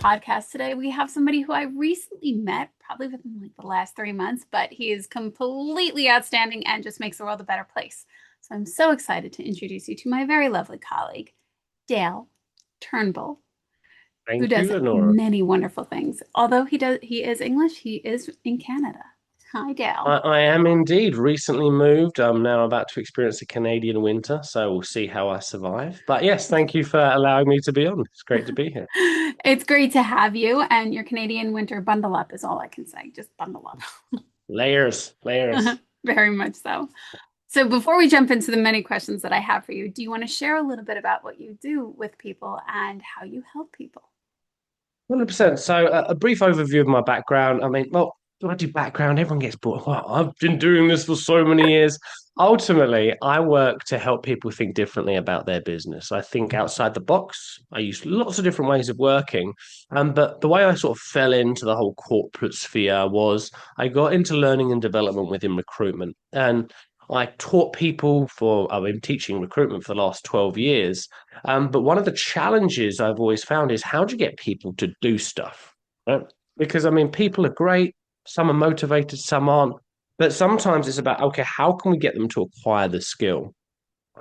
podcast today, we have somebody who I recently met, probably within like the last 3 months, but he is completely outstanding and just makes the world a better place. So I'm so excited to introduce you to my very lovely colleague, Dale Turnbull, who Thank you, does Lenora. many wonderful things. Although he is English, he is in Canada. Hi, Dale. I am indeed recently moved. I'm now about to experience a Canadian winter, so we'll see how I survive. But yes, thank you for allowing me to be on. It's great to be here. It's great to have you, and your Canadian winter bundle up is all I can say. Just bundle up. Layers, layers. Very much so. So before we jump into the many questions that I have for you, do you want to share a little bit about what you do with people and how you help people? 100%. So, a brief overview of my background. I mean, well, do I do background? Everyone gets bored. Well, I've been doing this for so many years. Ultimately, I work to help people think differently about their business. I think outside the box. I use lots of different ways of working. But the way I sort of fell into the whole corporate sphere was I got into learning and development within recruitment. And I taught people I've been teaching recruitment for the last 12 years. But one of the challenges I've always found is how do you get people to do stuff? Right? Because I mean, people are great, some are motivated, some aren't. But sometimes it's about, okay, how can we get them to acquire the skill?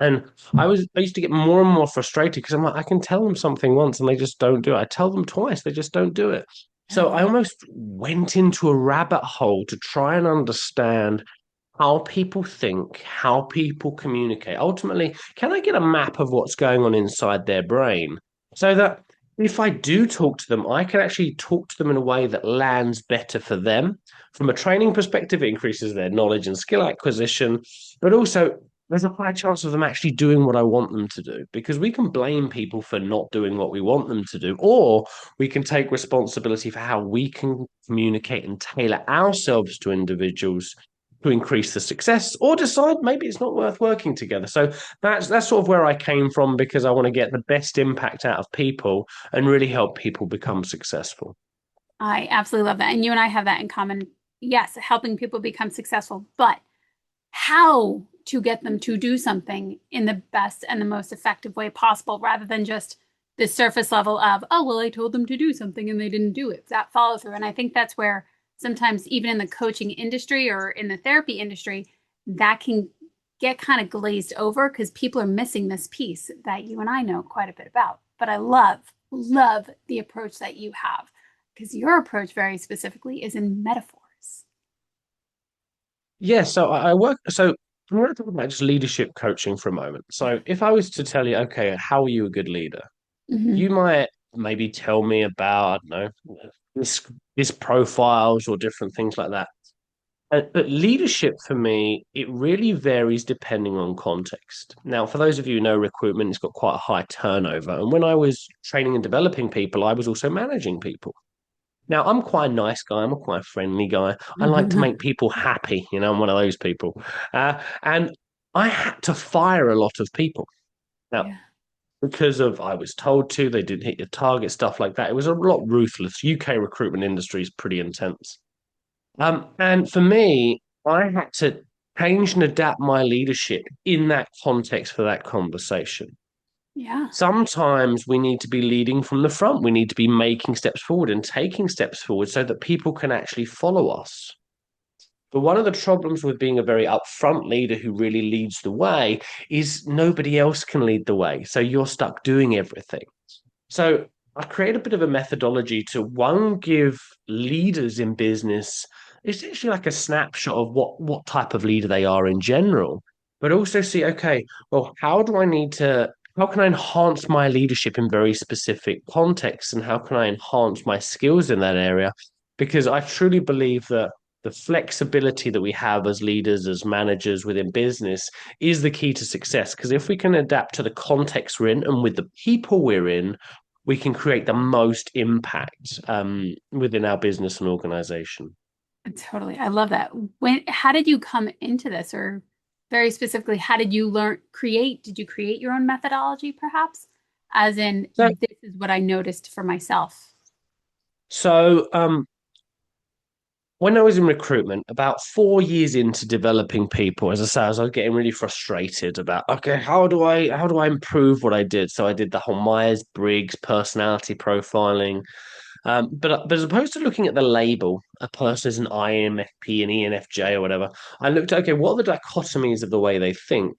And I used to get more and more frustrated because I'm like, I can tell them something once and they just don't do it. I tell them twice, they just don't do it. So I Really? almost went into a rabbit hole to try and understand how people think, how people communicate. Ultimately, can I get a map of what's going on inside their brain so that if I do talk to them, I can actually talk to them in a way that lands better for them? From a training perspective, it increases their knowledge and skill acquisition, but also there's a high chance of them actually doing what I want them to do because we can blame people for not doing what we want them to do, or we can take responsibility for how we can communicate and tailor ourselves to individuals to increase the success or decide maybe it's not worth working together. So that's sort of where I came from because I want to get the best impact out of people and really help people become successful. I absolutely love that. And you and I have that in common. Yes, helping people become successful, but how to get them to do something in the best and the most effective way possible rather than just the surface level of, oh, well, I told them to do something and they didn't do it. That follow through. And I think that's where sometimes, even in the coaching industry or in the therapy industry, that can get kind of glazed over because people are missing this piece that you and I know quite a bit about. But I love the approach that you have because your approach very specifically is in metaphors. Yeah, so I work. So I'm going to talk about just leadership coaching for a moment. So if I was to tell you, okay, how are you a good leader? Mhm. You might maybe tell me about, I don't know, this profiles or different things like that. But leadership for me, it really varies depending on context. Now, for those of you who know recruitment, it's got quite a high turnover. And when I was training and developing people, I was also managing people. Now, I'm quite a nice guy. I'm a quite friendly guy. I like to make people happy. I'm one of those people. And I had to fire a lot of people. Now, Yeah. because of I was told to, they didn't hit your target, stuff like that. It was a lot ruthless. UK recruitment industry is pretty intense. And for me, I had to change and adapt my leadership in that context for that conversation. Yeah. Sometimes we need to be leading from the front. We need to be making steps forward and taking steps forward so that people can actually follow us. But one of the problems with being a very upfront leader who really leads the way is nobody else can lead the way. So you're stuck doing everything. So I create a bit of a methodology to one, give leaders in business essentially like a snapshot of what type of leader they are in general, but also see, okay, well, how can I enhance my leadership in very specific contexts and how can I enhance my skills in that area? Because I truly believe that the flexibility that we have as leaders, as managers within business is the key to success. Because if we can adapt to the context we're in and with the people we're in, we can create the most impact within our business and organization. Totally. I love that. How did you come into this, or very specifically, how did you did you create your own methodology perhaps? As in, So, this is what I noticed for myself. so, when I was in recruitment, about 4 years into developing people, as I say, I was getting really frustrated about, okay, how do I improve what I did? So I did the whole Myers-Briggs personality profiling. But as opposed to looking at the label, a person is an INFP, an ENFJ, or whatever, I looked at, okay, what are the dichotomies of the way they think?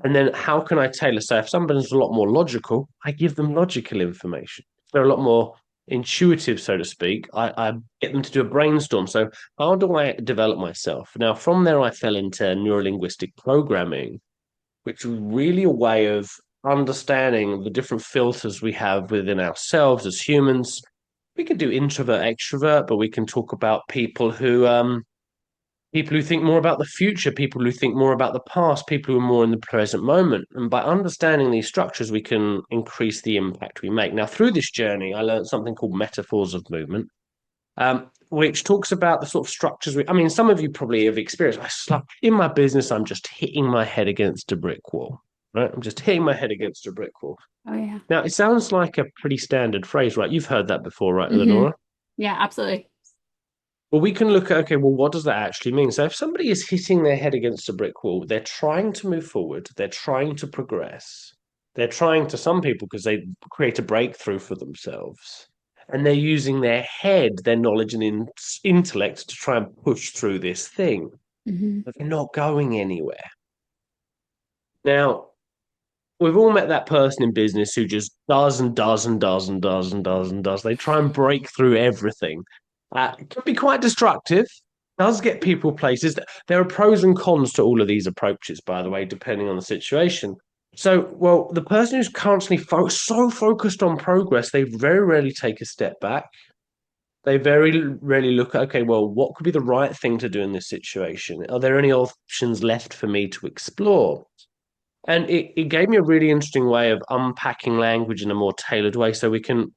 And then how can I tailor? So if somebody's a lot more logical, I give them logical information. If they're a lot more intuitive, so to speak, I get them to do a brainstorm. So how do I develop myself? Now, from there, I fell into neurolinguistic programming, which was really a way of understanding the different filters we have within ourselves as humans. We can do introvert, extrovert, but we can talk about people who think more about the future, people who think more about the past, people who are more in the present moment. And by understanding these structures, we can increase the impact we make. Now, through this journey, I learned something called metaphors of movement, which talks about the sort of structures. I mean, some of you probably have experienced. In my business, I'm just hitting my head against a brick wall. Right, I'm just hitting my head against a brick wall. Oh yeah. Now, it sounds like a pretty standard phrase, right? You've heard that before, right, Hmm. Lenora? Yeah, absolutely. Well, we can look at, okay, well, what does that actually mean? So if somebody is hitting their head against a brick wall, they're trying to move forward, they're trying to progress, they're trying to, some people, because they create a breakthrough for themselves, and they're using their head, their knowledge and intellect to try and push through this thing, Hmm. but they're not going anywhere. Now, we've all met that person in business who just does and does and does and does and does and does. They try and break through everything. It can be quite destructive. Does get people places. There are pros and cons to all of these approaches, by the way, depending on the situation. So, well, the person who's constantly so focused on progress, they very rarely take a step back. They very rarely look at, okay, well, what could be the right thing to do in this situation? Are there any options left for me to explore? And it gave me a really interesting way of unpacking language in a more tailored way so we can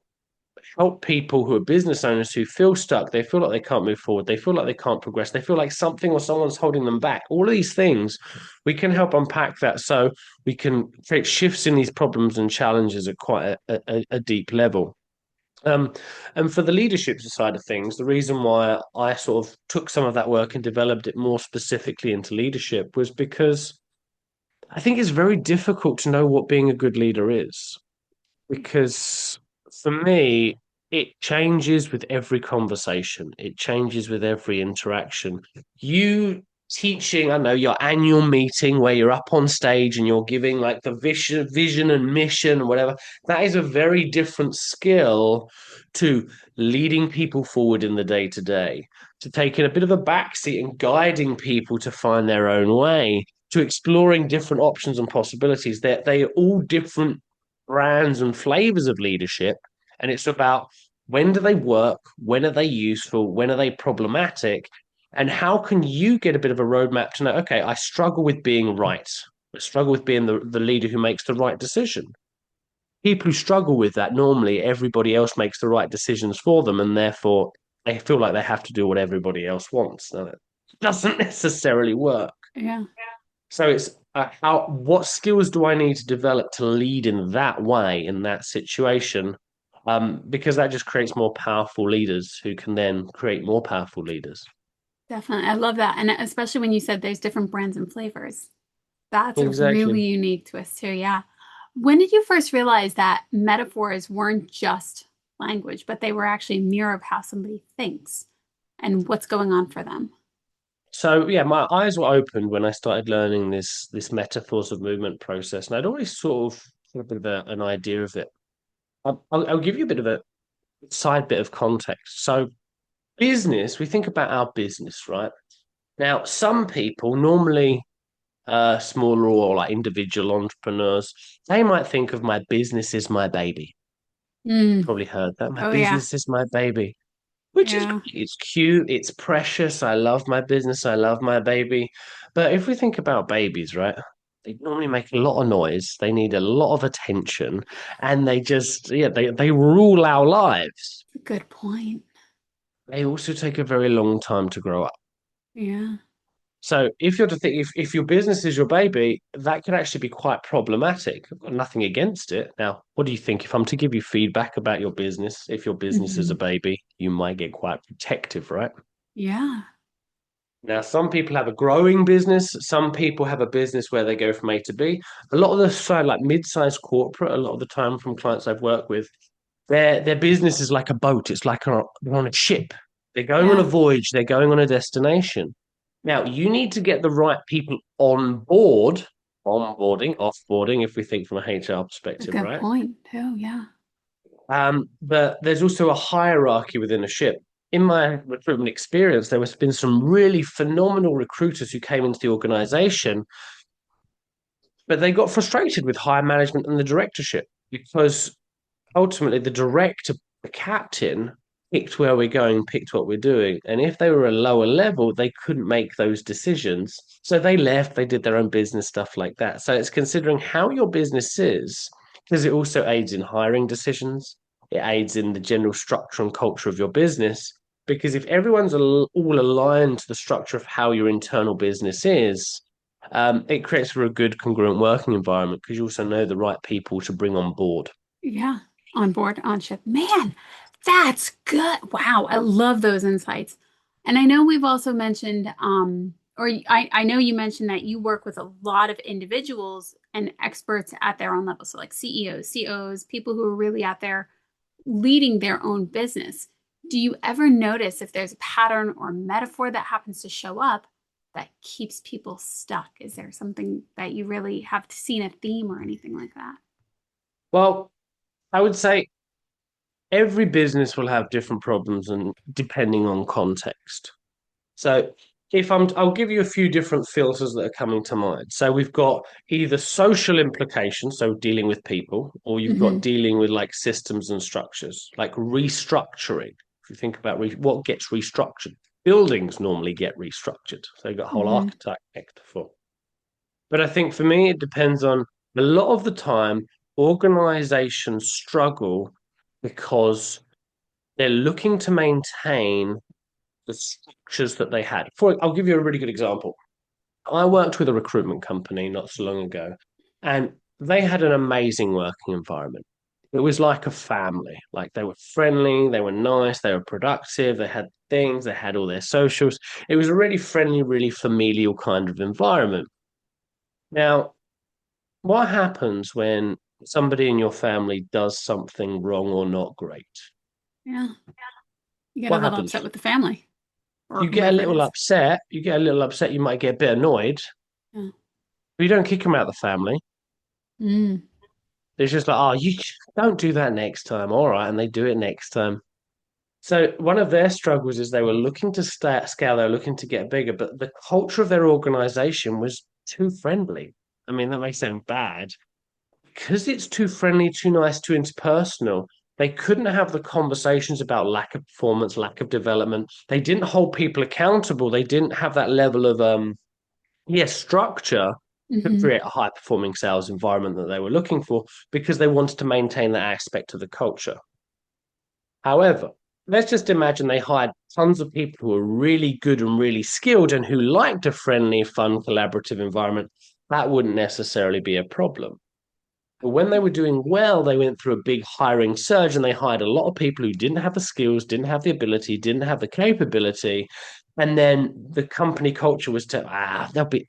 help people who are business owners who feel stuck. They feel like they can't move forward. They feel like they can't progress. They feel like something or someone's holding them back. All of these things, we can help unpack that so we can create shifts in these problems and challenges at quite a deep level. Um, and for the leadership side of things, the reason why I sort of took some of that work and developed it more specifically into leadership was because I think it's very difficult to know what being a good leader is because for me, it changes with every conversation, it changes with every interaction. You teaching, I know, your annual meeting where you're up on stage and you're giving like the vision and mission and whatever, that is a very different skill to leading people forward in the day to day, to taking a bit of a backseat and guiding people to find their own way, to exploring different options and possibilities. They are all different brands and flavors of leadership. And it's about when do they work? When are they useful? When are they problematic? And how can you get a bit of a roadmap to know, okay, I struggle with being right. I struggle with being the leader who makes the right decision. People who struggle with that, normally everybody else makes the right decisions for them. And therefore, they feel like they have to do what everybody else wants. And it doesn't necessarily work. Yeah, So it's how what skills do I need to develop to lead in that way in that situation? Because that just creates more powerful leaders who can then create more powerful leaders. definitely. I love that. And especially when you said there's different brands and flavors. That's a really Exactly. unique twist too. Yeah. When did you first realize that metaphors weren't just language, but they were actually a mirror of how somebody thinks and what's going on for them? So yeah, my eyes were opened when I started learning this metaphors of movement process, and I'd always sort of had a bit of an idea of it. I'll give you a bit of a side bit of context. So business, we think about our business, right? Now, some people normally smaller or like individual entrepreneurs, they might think of my business as my baby. Mm. Probably heard that. My Oh yeah. business is my baby, which is Yeah. it's cute, it's precious. I love my business, I love my baby. But if we think about babies, right? They normally make a lot of noise. They need a lot of attention, and they just they rule our lives. Good point. They also take a very long time to grow up. Yeah. So if you're to think if your business is your baby, that could actually be quite problematic. I've got nothing against it. Now, what do you think? If I'm to give you feedback about your business, if your business is a Hmm. baby, you might get quite protective, right? Yeah. Now, some people have a growing business. Some people have a business where they go from A to B. A lot of the side, like mid-sized corporate, a lot of the time from clients I've worked with, Their business is like a boat. It's like they're on a ship. They're going on a Yeah. voyage. They're going on a destination. Now, you need to get the right people on board, onboarding, offboarding, if we think from a HR A perspective, good right? point, too. Yeah. But there's also a hierarchy within a ship. In my recruitment experience, there has been some really phenomenal recruiters who came into the organization, but they got frustrated with higher management and the directorship because ultimately the director, the captain, picked where we're going, picked what we're doing. And if they were a lower level, they couldn't make those decisions. So they left, they did their own business, stuff like that. So it's considering how your business is, because it also aids in hiring decisions. It aids in the general structure and culture of your business. Because if everyone's all aligned to the structure of how your internal business is, it creates for a good congruent working environment because you also know the right people to bring on board. Yeah. On board, on ship. Man, that's good. Wow. I love those insights. And I know we've also mentioned, I know you mentioned that you work with a lot of individuals and experts at their own level. So like CEOs, COs, people who are really out there leading their own business. Do you ever notice if there's a pattern or metaphor that happens to show up that keeps people stuck? Is there something that you really have seen a theme or anything like that? Well, I would say every business will have different problems and depending on context. So I'll give you a few different filters that are coming to mind. So we've got either social implications, so dealing with people, or you've got Hmm. dealing with like systems and structures, like restructuring. If you think about what gets restructured, buildings normally get restructured. So you've got a whole Hmm. architect for. But I think for me, it depends on a lot of the time, organizations struggle because they're looking to maintain the structures that they had. I'll give you a really good example. I worked with a recruitment company not so long ago, and they had an amazing working environment. It was like a family. Like they were friendly, they were nice, they were productive, they had things, they had all their socials. It was a really friendly, really familial kind of environment. Now, what happens when somebody in your family does something wrong or not great? Yeah. You get a What little happens? upset with the family or You get a whomever it little is. upset. You get a little upset. You might get a bit annoyed, Yeah. but you don't kick them out of the family. Mm. It's just like, oh, you don't do that next time. All right. And they do it next time. So one of their struggles is they were looking to stay at scale. They were looking to get bigger, but the culture of their organization was too friendly. I mean, that may sound bad, because it's too friendly, too nice, too interpersonal, they couldn't have the conversations about lack of performance, lack of development. They didn't hold people accountable. They didn't have that level of structure to Hmm. create a high performing sales environment that they were looking for because they wanted to maintain that aspect of the culture. However, let's just imagine they hired tons of people who are really good and really skilled and who liked a friendly, fun, collaborative environment. That wouldn't necessarily be a problem. But when they were doing well, they went through a big hiring surge and they hired a lot of people who didn't have the skills, didn't have the ability, didn't have the capability. And then the company culture was they'll be,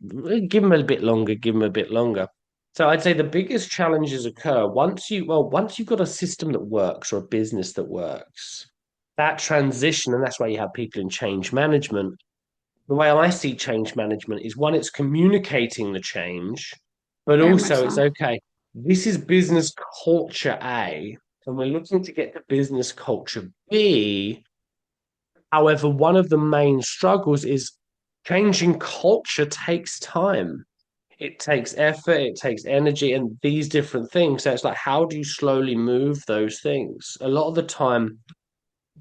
give them a bit longer, give them a bit longer. So I'd say the biggest challenges occur once you've got a system that works or a business that works, that transition, and that's why you have people in change management. The way I see change management is one, it's communicating the change, but Very much also it's so. okay. This is business culture A, and we're looking to get to business culture B. However, one of the main struggles is changing culture takes time. It takes effort, it takes energy, and these different things. So it's like, how do you slowly move those things? A lot of the time,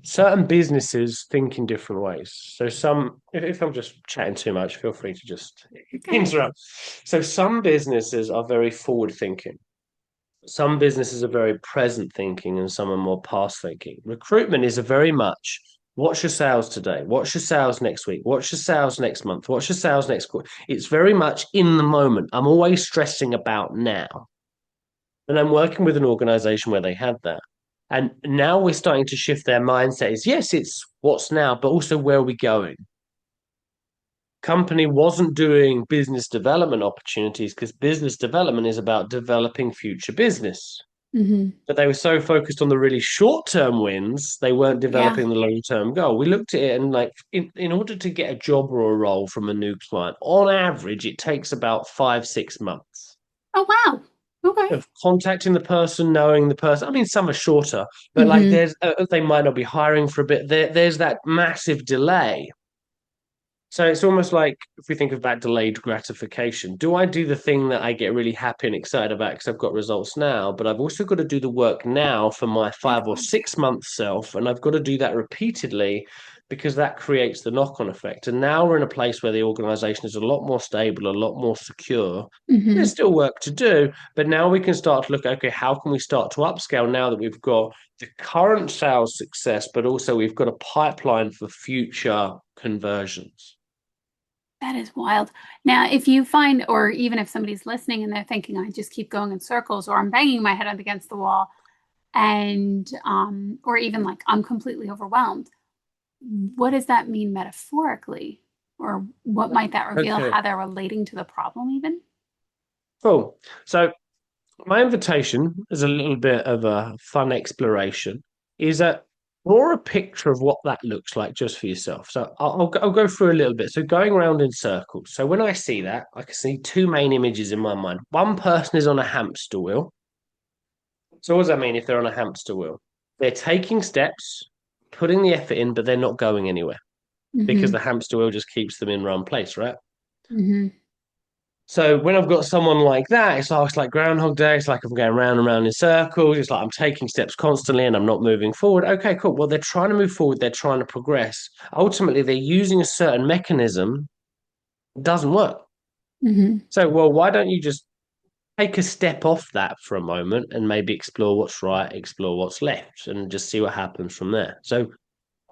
certain businesses think in different ways. So if I'm just chatting too much, feel free to just Okay. interrupt. So some businesses are very forward thinking. Some businesses are very present thinking and some are more past thinking. Recruitment is a very much what's your sales today? What's your sales next week? What's your sales next month? What's your sales next quarter? It's very much in the moment. I'm always stressing about now. And I'm working with an organization where they had that. And now we're starting to shift their mindset is yes, it's what's now, but also where are we going? Company wasn't doing business development opportunities because business development is about developing future business. Hmm. But they were so focused on the really short-term wins, they weren't Yeah. developing the long-term goal. We looked at it and like in order to get a job or a role from a new client, on average, it takes about 5, 6 months Oh, wow. Okay. of contacting the person, knowing the person. I mean, some are shorter, but like Hmm. there's they might not be hiring for a bit. There's that massive delay. So it's almost like if we think of that delayed gratification, do I do the thing that I get really happy and excited about because I've got results now, but I've also got to do the work now for my 5 or 6 month self, and I've got to do that repeatedly because that creates the knock-on effect. And now we're in a place where the organization is a lot more stable, a lot more secure. Hmm. There's still work to do, but now we can start to look, okay, how can we start to upscale now that we've got the current sales success, but also we've got a pipeline for future conversions. That is wild. Now, if you find, or even if somebody's listening and they're thinking, I just keep going in circles, or I'm banging my head up against the wall, and or even like I'm completely overwhelmed, what does that mean metaphorically? Or what might that reveal Okay. how they're relating to the problem, even? Cool. So my invitation is a little bit of a fun exploration. Is that draw a picture of what that looks like just for yourself. So I'll go through a little bit. So going around in circles. So when I see that, I can see two main images in my mind. One person is on a hamster wheel. So what does that mean if they're on a hamster wheel? They're taking steps, putting the effort in, but they're not going anywhere because Hmm. the hamster wheel just keeps them in one place, right? Hmm. So when I've got someone like that, it's like Groundhog Day. It's like I'm going round and round in circles. It's like I'm taking steps constantly and I'm not moving forward. Okay, cool. Well, they're trying to move forward. They're trying to progress. Ultimately, they're using a certain mechanism. It doesn't work. Hmm. So, well, why don't you just take a step off that for a moment and maybe explore what's right, explore what's left, and just see what happens from there. So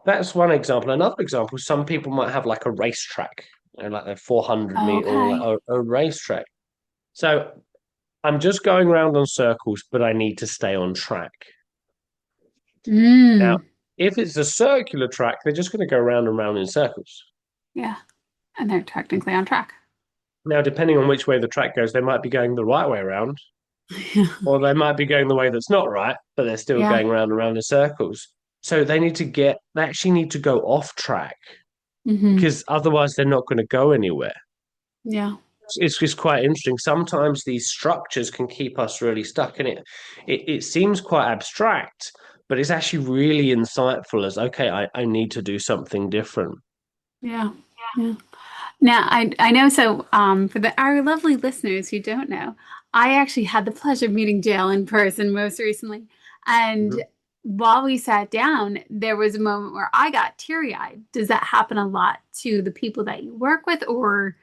that's one example. Another example, some people might have like a racetrack, like a 400 meter or like Okay. a racetrack. So I'm just going round on circles, but I need to stay on track. Now, Mm. if it's a circular track, they're just going to go round and round in circles. Yeah. And they're technically on track. Now, depending on which way the track goes, they might be going the right way around, or they might be going the way that's not right, but they're still Yeah. going round and round in circles. So they actually need to go off track Hmm. because otherwise they're not going to go anywhere. Yeah. It's just quite interesting. Sometimes these structures can keep us really stuck, and it seems quite abstract, but it's actually really insightful. As okay, I need to do something different. Yeah. Yeah. Now, I know, so for our lovely listeners who don't know, I actually had the pleasure of meeting Dale in person most recently. And Mhm. while we sat down, there was a moment where I got teary-eyed. Does that happen a lot to the people that you work with, or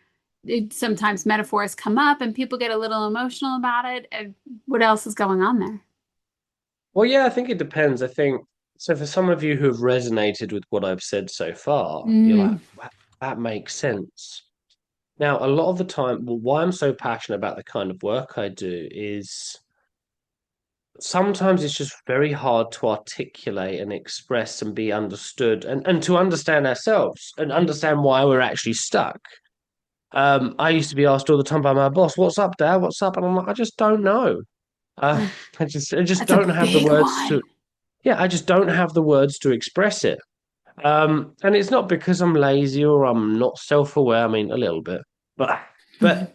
sometimes metaphors come up and people get a little emotional about it? And what else is going on there? Well, yeah, I think it depends. I think so. For some of you who have resonated with what I've said so far, you're like, Mm, That makes sense." Now, a lot of the time, well, why I'm so passionate about the kind of work I do is sometimes it's just very hard to articulate and express and be understood and to understand ourselves and understand why we're actually stuck. I used to be asked all the time by my boss, "What's up, Dad? What's up?" And I'm like, "I just don't know. Uh, I just that's a don't have the big words to. one. Yeah, I just don't have the words to express it. And it's not because I'm lazy or I'm not self-aware. I mean, a little bit, but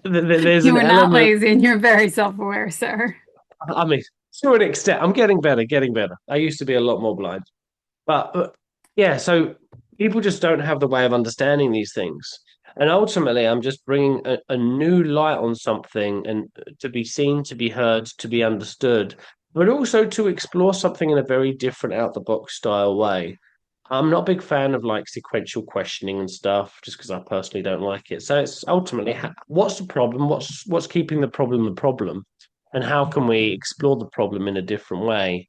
there's You an are not element. lazy and you're very self-aware, sir. I mean, to an extent, I'm getting better, getting better. I used to be a lot more blind. But yeah, so people just don't have the way of understanding these things. And ultimately, I'm just bringing a new light on something and to be seen, to be heard, to be understood, but also to explore something in a very different out the box style way. I'm not a big fan of like sequential questioning and stuff, just because I personally don't like it. So it's ultimately what's the problem? What's keeping the problem? And how can we explore the problem in a different way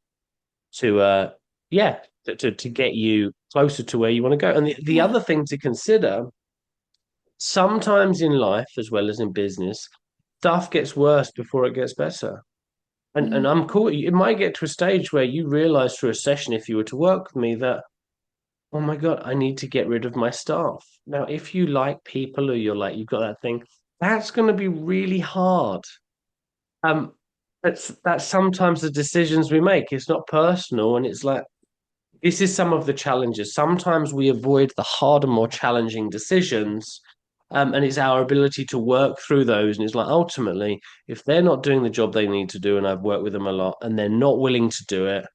to yeah to get you closer to where you want to go. And the Yeah. other thing to consider, sometimes in life as well as in business, stuff gets worse before it gets better. And Mm. I'm cool. It might get to a stage where you realize through a session, if you were to work with me, that oh my God, I need to get rid of my staff. Now, if you like people or you're like you've got that thing, that's going to be really hard. Um, that's sometimes the decisions we make. It's not personal, and it's like this is some of the challenges. Sometimes we avoid the harder, more challenging decisions, and it's our ability to work through those. And it's like ultimately, if they're not doing the job they need to do, and I've worked with them a lot, and they're not willing to do it,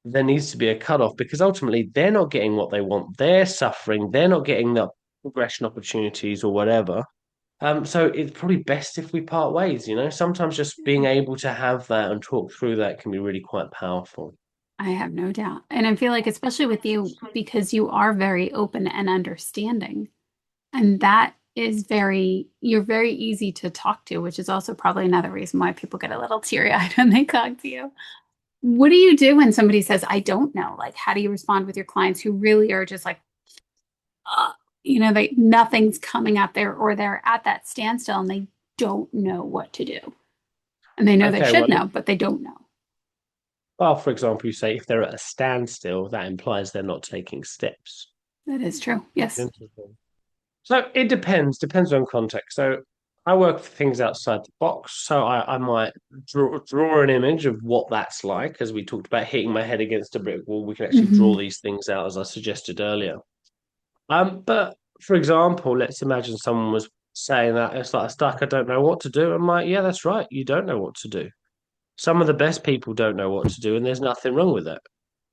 there needs to be a cutoff because ultimately they're not getting what they want. They're suffering. They're not getting the progression opportunities or whatever. So it's probably best if we part ways, you know. Sometimes just being able to have that and talk through that can be really quite powerful. I have no doubt. And I feel like, especially with you, because you are very open and understanding, and that is you're very easy to talk to, which is also probably another reason why people get a little teary-eyed when they talk to you. What do you do when somebody says, I don't know? Like, how do you respond with your clients who really are just like, uh, nothing's coming up there, or they're at that standstill and they don't know what to do. And they know they Okay, should know, but they don't know. well, for example, you say if they're at a standstill, that implies they're not taking steps. That is true. Yes. Interesting. So it depends on context. So I work for things outside the box. So I might draw an image of what that's like. As we talked about hitting my head against a brick wall, we can actually draw Hmm. these things out, as I suggested earlier. But for example, let's imagine someone was saying that it's like stuck, I don't know what to do. I'm like, yeah, that's right. You don't know what to do. Some of the best people don't know what to do, and there's nothing wrong with it,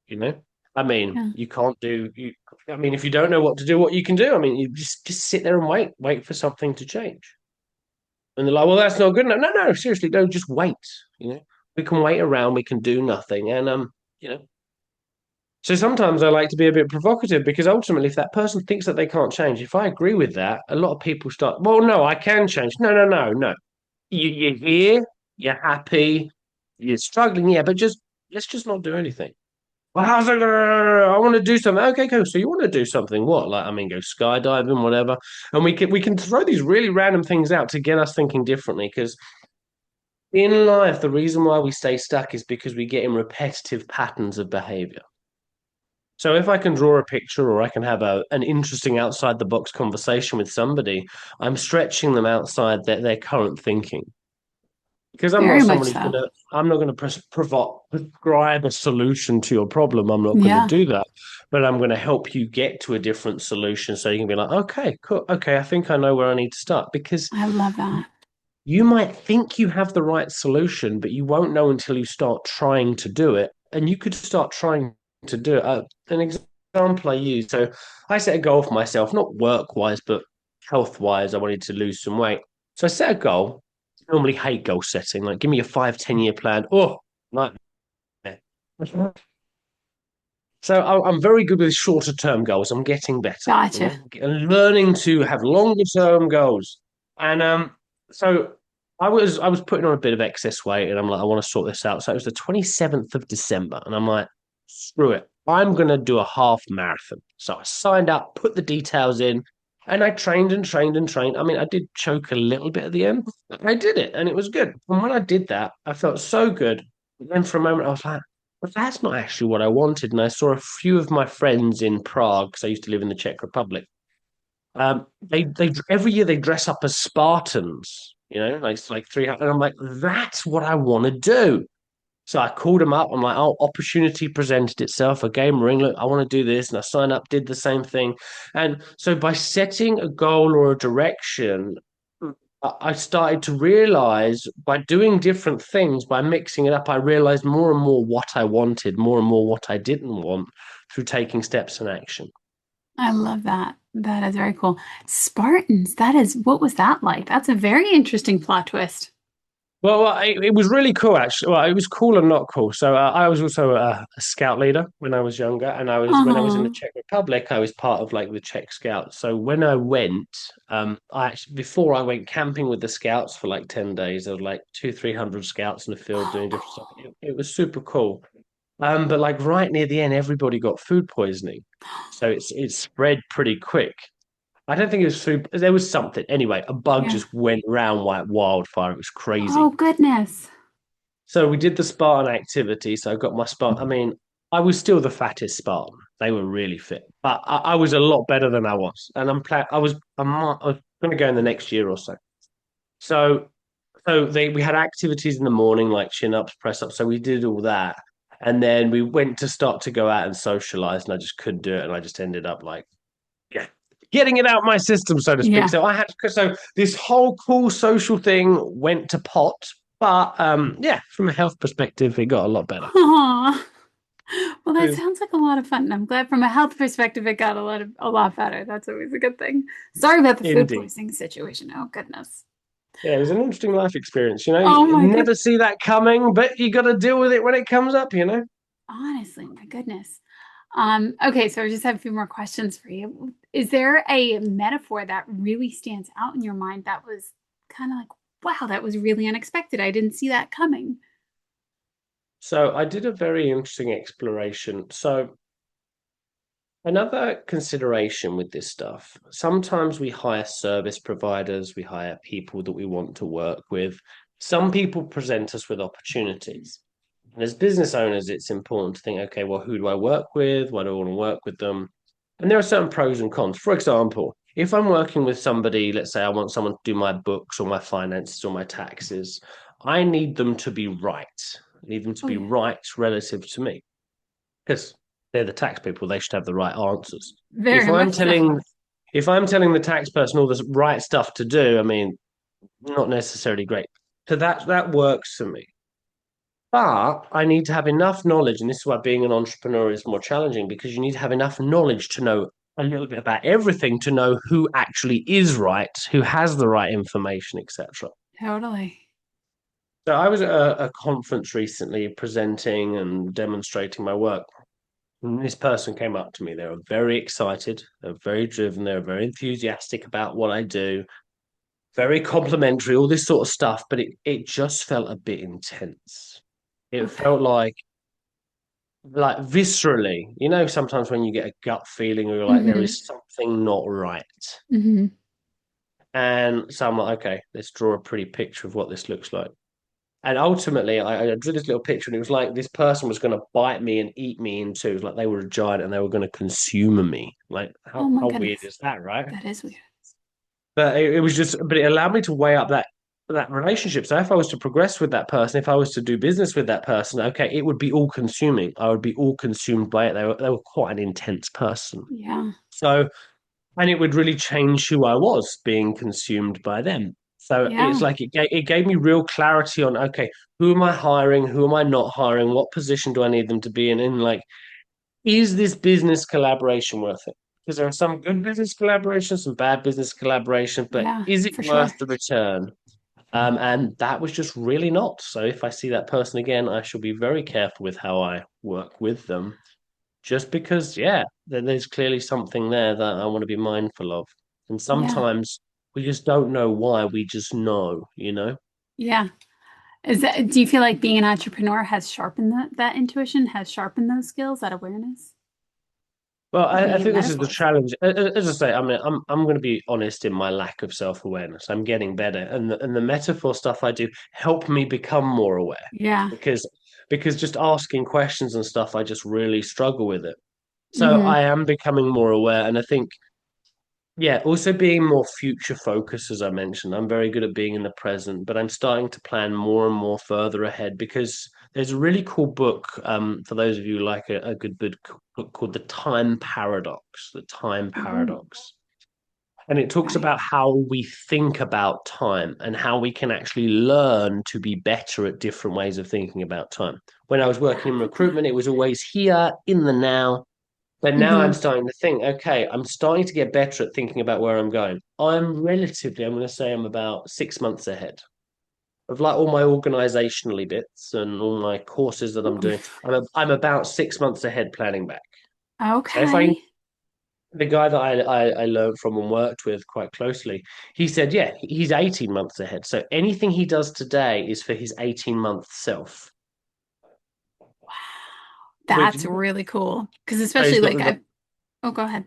you know? I mean, Yeah. you can't do you I mean, if you don't know what to do, what you can do, I mean, you just sit there and wait for something to change. And they're like, well, that's not good enough. No, no, seriously, no, just wait, you know. We can wait around, we can do nothing. And you know, so sometimes I like to be a bit provocative because ultimately, if that person thinks that they can't change, if I agree with that, a lot of people start, well, no, I can change. No, no, no, no. You're here, you're happy, you're struggling, yeah, but just let's just not do anything. Well, how's it? I want to do something. Okay, cool. So you want to do something? What? Like, I mean, go skydiving, whatever. And we can throw these really random things out to get us thinking differently. Because in life, the reason why we stay stuck is because we get in repetitive patterns of behavior. So if I can draw a picture or I can have an interesting outside the box conversation with somebody, I'm stretching them outside their current thinking. Because Very much so. I'm not gonna prescribe a solution to your problem. I'm not gonna Yeah. do that, but I'm gonna help you get to a different solution so you can be like, okay, cool, okay, I think I know where I need to start. Because I love that. you might think you have the right solution, but you won't know until you start trying to do it. And you could start trying to do it. An example I use, so I set a goal for myself, not work wise, but health wise. I wanted to lose some weight. So I set a goal. I normally hate goal setting. Like, give me a 5, 10 year plan. Oh, nightmare. So I'm very good with shorter term goals. I'm getting better, you Gotcha. know, and learning to have longer term goals. And so I was putting on a bit of excess weight, and I'm like, I want to sort this out. So it was the 27th of December, and I'm like, screw it, I'm gonna do a half marathon. So I signed up, put the details in, and I trained and trained and trained. I mean, I did choke a little bit at the end. But I did it, and it was good. And when I did that, I felt so good. And then for a moment, I was like, but that's not actually what I wanted. And I saw a few of my friends in Prague, because I used to live in the Czech Republic. They every year they dress up as Spartans, you know, like it's like 300. And I'm like, that's what I want to do. So I called them up. I'm like, oh, opportunity presented itself. A game ring. Look, I want to do this, and I signed up, did the same thing. And so by setting a goal or a direction, I started to realize by doing different things, by mixing it up, I realized more and more what I wanted, more and more what I didn't want through taking steps and action. I love that. That is very cool. Spartans, what was that like? That's a very interesting plot twist. Well, it was really cool, actually. Well, it was cool and not cool. So I was also a scout leader when I was younger, and when I was in the Uh-huh. Czech Republic, I was part of like the Czech Scouts. So when I went, I actually before I went camping with the Scouts for like 10 days, there was like 300 Scouts in the field Oh, doing different stuff. cool. It was super cool. But like right near the end, everybody got food poisoning, so it spread pretty quick. I don't think it was food. There was something anyway. A bug Yeah. just went around like wildfire. It was Oh, crazy. goodness. So we did the Spartan activity. So I got my Spartan. I mean, I was still the fattest Spartan. They were really fit, but I was a lot better than I was. And I was going to go in the next year or so. So So we had activities in the morning like chin ups, press ups. So we did all that, and then we went to start to go out and socialize, and I just couldn't do it, and I just ended up like yeah, getting it out my system, so to speak. Yeah. So this whole cool social thing went to pot, but yeah, from a health perspective, it got a lot better. Aw. Well, that Yeah. sounds like a lot of fun. And I'm glad from a health perspective it got a lot better. That's always a good thing. Sorry about the food Indeed. poisoning situation. Oh goodness. Yeah, it was an interesting life experience. You know, Oh you my never goodness. see that coming, but you got to deal with it when it comes up, you know? Honestly, my goodness. Okay, so I just have a few more questions for you. Is there a metaphor that really stands out in your mind that was kind of like, wow, that was really unexpected. I didn't see that coming. So I did a very interesting exploration. So another consideration with this stuff, sometimes we hire service providers, we hire people that we want to work with. Some people present us with opportunities. And as business owners, it's important to think, okay, well, who do I work with? Why do I want to work with them? And there are certain pros and cons. For example, if I'm working with somebody, let's say I want someone to do my books or my finances or my taxes, I need them to be right. I need them to Oh be yeah, right relative to me because they're the tax people. They should have the right answers. If very I'm much so. telling if I'm telling the tax person all the right stuff to do, I mean, not necessarily great. So that works for me. But I need to have enough knowledge, and this is why being an entrepreneur is more challenging because you need to have enough knowledge to know a little bit about everything to know who actually is right, who has the right information, etc. Totally. So I was at a conference recently presenting and demonstrating my work. And this person came up to me. They were very excited, they're very driven, they're very enthusiastic about what I do, very complimentary, all this sort of stuff, but it just felt a bit intense. It Okay. felt like viscerally, sometimes when you get a gut feeling or you're like, there Mm-hmm. is something not right. Mm-hmm. And so I'm like, okay, let's draw a pretty picture of what this looks like. And ultimately, I drew this little picture, and it was like this person was going to bite me and eat me in two. It was like they were a giant and they were going to consume me. Like, Oh how my weird goodness. is that, right? That is weird. But it was just, but it allowed me to weigh up that relationship. So if I was to progress with that person, if I was to do business with that person, okay, it would be all consuming. I would be all consumed by it. They were quite an intense person. Yeah. So, and it would really change who I was being consumed by them. So it's Yeah. like it gave me real clarity on, okay, who am I hiring? Who am I not hiring? What position do I need them to be in? And like, is this business collaboration worth it? Because there are some good business collaborations, some bad business collaborations, but Yeah, is it for worth sure. the return? And that was just really not. So if I see that person again, I shall be very careful with how I work with them, just because, yeah, there's clearly something there that I want to be mindful of. And Yeah. sometimes we just don't know why, we just know. Yeah. Do you feel like being an entrepreneur has sharpened that intuition, has sharpened those skills, that awareness? Well, Or I being in think this is the metaphors? challenge. As I say, I mean, I'm going to be honest in my lack of self-awareness. I'm getting better, and the metaphor stuff I do help me become more aware Yeah. because just asking questions and stuff, I just really struggle with it. So Mm-hmm. I am becoming more aware, and I think, yeah, also being more future focused, as I mentioned. I'm very good at being in the present, but I'm starting to plan more and more further ahead because there's a really cool book, for those of you who like a good book called The Time Paradox. The Time Oh, Paradox. And it talks okay. about how we think about time and how we can actually learn to be better at different ways of thinking about time. When I was working in That's a good. recruitment, it was always here in the now, but now I'm Mm-hmm. starting to think, okay, I'm starting to get better at thinking about where I'm going. I'm going to say I'm about 6 months ahead of like all my organizationally bits and all my courses that I'm doing. I'm about 6 months ahead planning back. So if I, Okay. the guy that I learned from and worked with quite closely, he said, yeah, he's 18 months ahead. So anything he does today is for his 18-month self, which That's really cool. Because so he's especially got like the, oh, go ahead.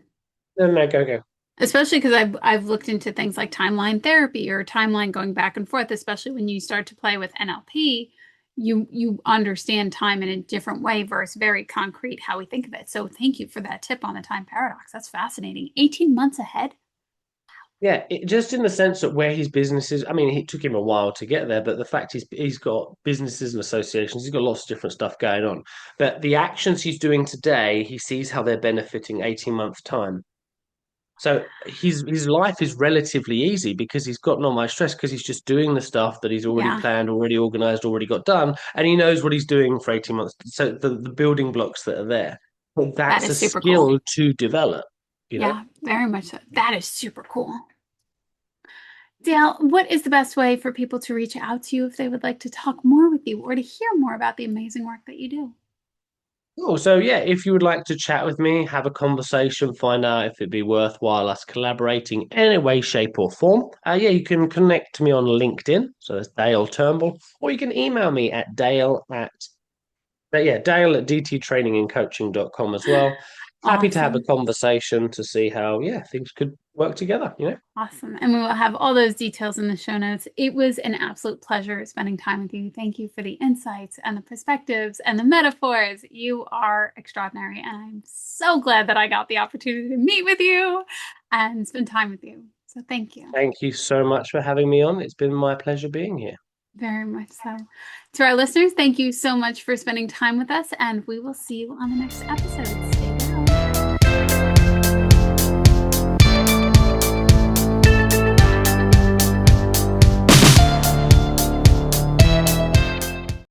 no, no, go. Especially because I've looked into things like timeline therapy or timeline going back and forth, especially when you start to play with NLP, you understand time in a different way versus very concrete how we think of it. So thank you for that tip on the time paradox. That's fascinating. 18 months ahead. Yeah, just in the sense that where his business is, I mean, it took him a while to get there, but the fact is he's got businesses and associations, he's got lots of different stuff going on. But the actions he's doing today, he sees how they're benefiting 18 months' time. So his life is relatively easy because he's got not much stress because he's just doing the stuff that he's already Yeah, planned, already organized, already got done, and he knows what he's doing for 18 months. So the building blocks that are there. But that that's is a super cool. skill to develop, you know? Yeah, very much so. That is super cool. Dale, what is the best way for people to reach out to you if they would like to talk more with you or to hear more about the amazing work that you do? Cool. So yeah, if you would like to chat with me, have a conversation, find out if it'd be worthwhile us collaborating in any way, shape, or form, yeah, you can connect to me on LinkedIn. So that's Dale Turnbull, or you can email me at Dale at dttrainingandcoaching.com as well. Happy to have a Awesome. conversation to see how, yeah, things could work together, you know? Awesome. And we will have all those details in the show notes. It was an absolute pleasure spending time with you. Thank you for the insights and the perspectives and the metaphors. You are extraordinary. And I'm so glad that I got the opportunity to meet with you and spend time with you. So thank you Thank you so much for having me on. It's been my pleasure being here. very much so. To our listeners, thank you so much for spending time with us, and we will see you on the next episode.